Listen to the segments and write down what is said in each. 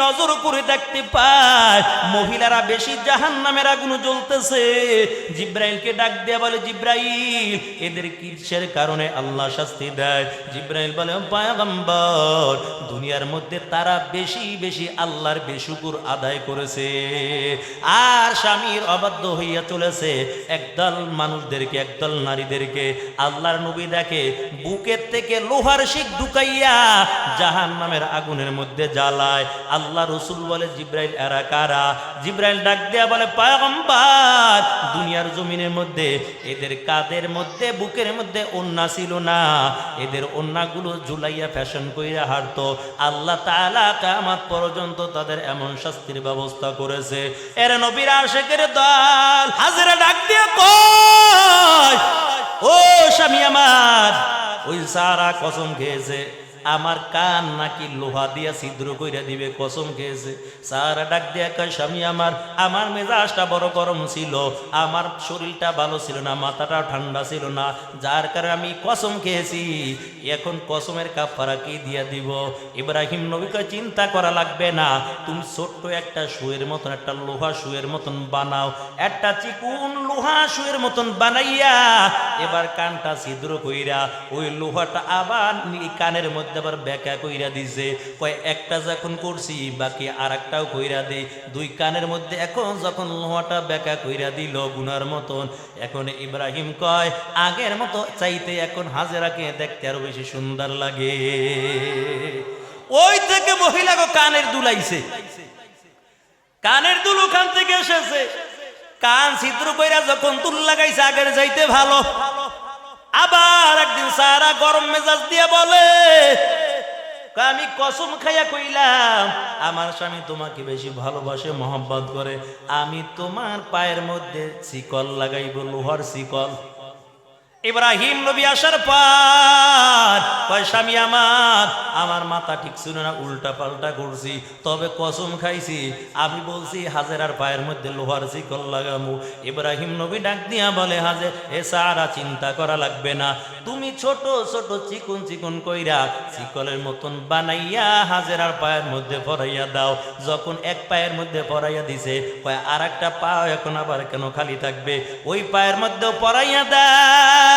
নজর করে দেখতে পায় মহিলারা বেশি জাহান্নামের আগুন জ্বলতেছে। জিব্রাইলকে ডাক দেয়া বলে, জিব্রাইল এদের কিসের কারণে আল্লাহ শাস্তি দেয়? জিব্রাইল বলে, পয়গম্বর দুনিয়ার মধ্যে তারা বেশি বেশি আল্লাহর বেশুকুর আদায় করেছে আর স্বামীর অবাধ্য হইয়া চলেছে। একদল মানুষদেরকে, একদল নারীদেরকে আল্লাহর নবী দেখে বুকের থেকে লোহার শিক ঢুকাইয়া জাহান্নামের আগুনের মধ্যে জ্বালায়। আল্লাহ রাসূল বলে, জিব্রাইল এরা কারা? জিব্রাইল ডাক দেয়া বলে, পয়গম্বর দুনিয়ার জমিনের মধ্যে এদের কাদের মধ্যে, বুকের মধ্যে ওন্না ছিল না, এদের ওন্নাগুলো ঝুলাইয়া ফ্যাশন কইরা হাঁটতো। আল্লাহ তাআলা কিয়ামত পর্যন্ত তাদের এমন শাস্তির ব্যবস্থা করেছে। এর নবীর আশিকের দল হাজরা ডাক দিয়ে কয়, ও স্বামী আমার, ওই সারা কসম খেয়েছে আমার কান নাকি লোহা দিয়া ছিদ্র কইরা দিবে, কসম খেয়েছে। সারা ডাক দিয়া কয়, স্বামী আমার, আমার মেজাজটা বড় গরম ছিল, আমার শরীরটা ভালো ছিল না, মাথাটা ঠান্ডা ছিল না, যার কারণে আমি কসম খেয়েছি। এখন কসমের কাফারা কি দিয়া দিব? ইব্রাহিম নবী কয়, চিন্তা করা লাগবে না, তুমি ছোট্ট একটা শুয়ের মতন, একটা লোহা শুয়ের মতন বানাও, একটা চিকুন লোহা শুয়ের মতন বানাইয়া এবার কানটা ছিদ্র কইরা ওই লোহাটা আবার কানের মধ্যে আবার বেঁকা কইরা দিছে। কয় একটা যখন করছি বাকি আর একটাও কইরা দেই। দুই কানের মধ্যে এখন যখন লোহাটা বেঁকা কইরা দিল গুনার মতন, এখন ইব্রাহিম কয় আগের মতো চাইতে এখন হাজেরাকে দেখতে আরো বেশি সুন্দর লাগে। ওই থেকে মহিলাকে কানের দুলাইছে, কানের দুল ওখান থেকে এসেছে। কান ছিদ্র কইরা যখন তুল লাগাইছে আগের চাইতে ভালো। আবার একদিন সারা গরম মেজাজ দিয়ে বলে, আমি কসম খাইয়া কইলাম আমার স্বামী তোমাকে বেশি ভালোবাসে, মহব্বত করে, আমি তোমার পায়ের মধ্যে শিকল লাগাইব, লোহার শিকল। ইব্রাহিম নবী আসার পর কয়, স্বামী আমার, আমার মাথা ঠিক ছিল না, উল্টা পাল্টা করছি, তবে কসম খাইছি, আমি বলছি হাজেরার পায়ের মধ্যে লোহার শিকল লাগামু। ইব্রাহিম নবী ডাক দিয়া বলে, হাজের এ সারা চিন্তা করা লাগবে না, তুমি ছোট ছোট চিকুন চিকুন কইরা শিকলের মতন বানাইয়া হাজেরার পায়ের মধ্যে পরাইয়া দাও। যখন এক পায়ের মধ্যে পরাইয়া দিছে, কয় আর একটা পা এখন আবার কেন খালি থাকবে? ওই পায়ের মধ্যেও পরাইয়া দাও।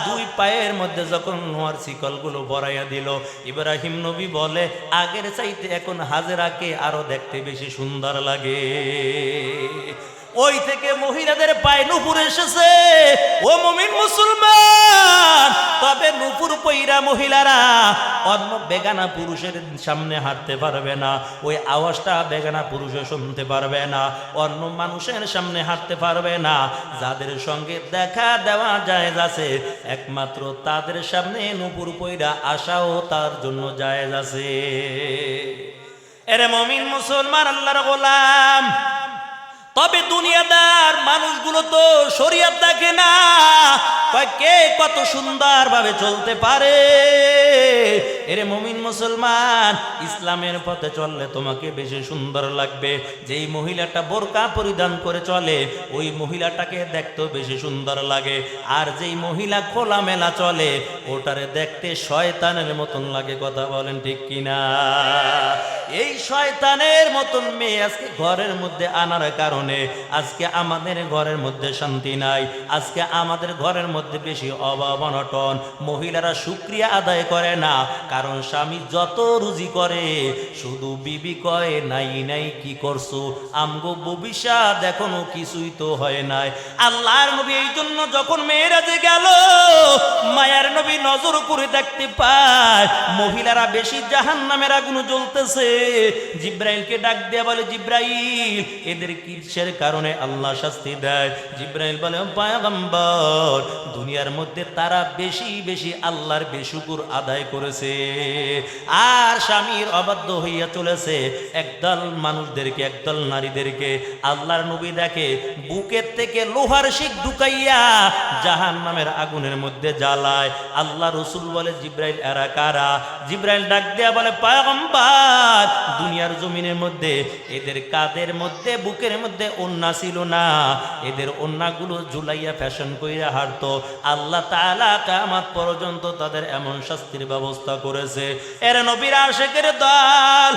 দুই পায়ের মধ্যে যখন লোহার শিকল গুলো পরাইয়া দিল, ইব্রাহিম নবী বলে আগের চাইতে এখন হাজেরাকে আরো দেখতে বেশি সুন্দর লাগে। ওই থেকে মহিলাদের পায়ে নূপুর এসেছে। ও মুমিন মুসলমান, তবে নূপুর পইরা মহিলারা অন্য বেগানা পুরুষের সামনে হাঁটতে পারবে না, ওই আওয়াজটা বেগানা পুরুষে শুনতে পারবে না, অন্য মানুষের সামনে হাঁটতে পারবে না। যাদের সঙ্গে দেখা দেওয়া জায়েজ আছে একমাত্র তাদের সামনে নূপুর পইরা আসাও তার জন্য জায়েজ আছে। এরে মুমিন মুসলমান, আল্লাহর গোলাম, তবে দুনিয়াদার মানুষগুলো তো শরীয়ত দেখে না, কে কত সুন্দর ভাবে চলতে পারে। এরে মুমিন মুসলমান, ইসলামের পথে চললে তোমাকে বেশি সুন্দর লাগবে। যেই মহিলাটা বোরকা পরিধান করে চলে ওই মহিলাটাকে দেখতেও বেশি সুন্দর লাগে, আর যেই মহিলা খোলামেলা চলে ওটারে দেখতে শয়তানের মতন লাগে। কথা বলেন ঠিক কিনা? এই শয়তানের মতন মেয়ে আজকে ঘরের মধ্যে আনার কারণে আজকে আমাদের ঘরের মধ্যে শান্তি নাই, আজকে আমাদের ঘরের মধ্যে বেশি অভাব অনটন। মহিলারা শুকরিয়া আদায় করে না, কারণ স্বামী যত রুজি করে শুধু বিবি কয় নাই নাই কি করছো, আমগো ভবিষ্যৎ এখনো কিছুই তো হয় নাই। আল্লাহর নবী এই জন্য যখন মেয়েরাজে গেল মায়ার নবী নজর করে দেখতে পায় মহিলারা বেশি জাহান্নামের আগুন জ্বলতেছে। জিব্রাইলকে ডাক দেয়া বলে, জিব্রাইল এদের কিসের কারণে আল্লাহ শাস্তি দেয়? জিব্রাইল বলে, পয়গম্বর দুনিয়ার মধ্যে তারা বেশি বেশি আল্লাহর বেশুকুর আদায় করেছে আর স্বামীর অবাধ্য হইয়া চলেছে। একদল মানুষদেরকে, একদল নারীদেরকে আল্লাহর নবী দেখে বুকের থেকে লোহার শিক ঢুকাইয়া জাহান্নামের আগুনের মধ্যে জ্বালায়। আল্লাহ রাসূল বলে, জিব্রাইল এরা কারা? জিব্রাইল ডাক দেয়া বলে, পয়গম্বর দুনিয়ার জমিনের মধ্যে এদের কাদের মধ্যে, বুকের মধ্যে ওন্না ছিল না, এদের ওন্নাগুলো ঝুলাইয়া ফ্যাশন কইরা হাঁটতো। আল্লাহ তাআলা কিয়ামত পর্যন্ত তাদের এমন শাস্তির ব্যবস্থা করেছে। এর নবীর আশিকের দল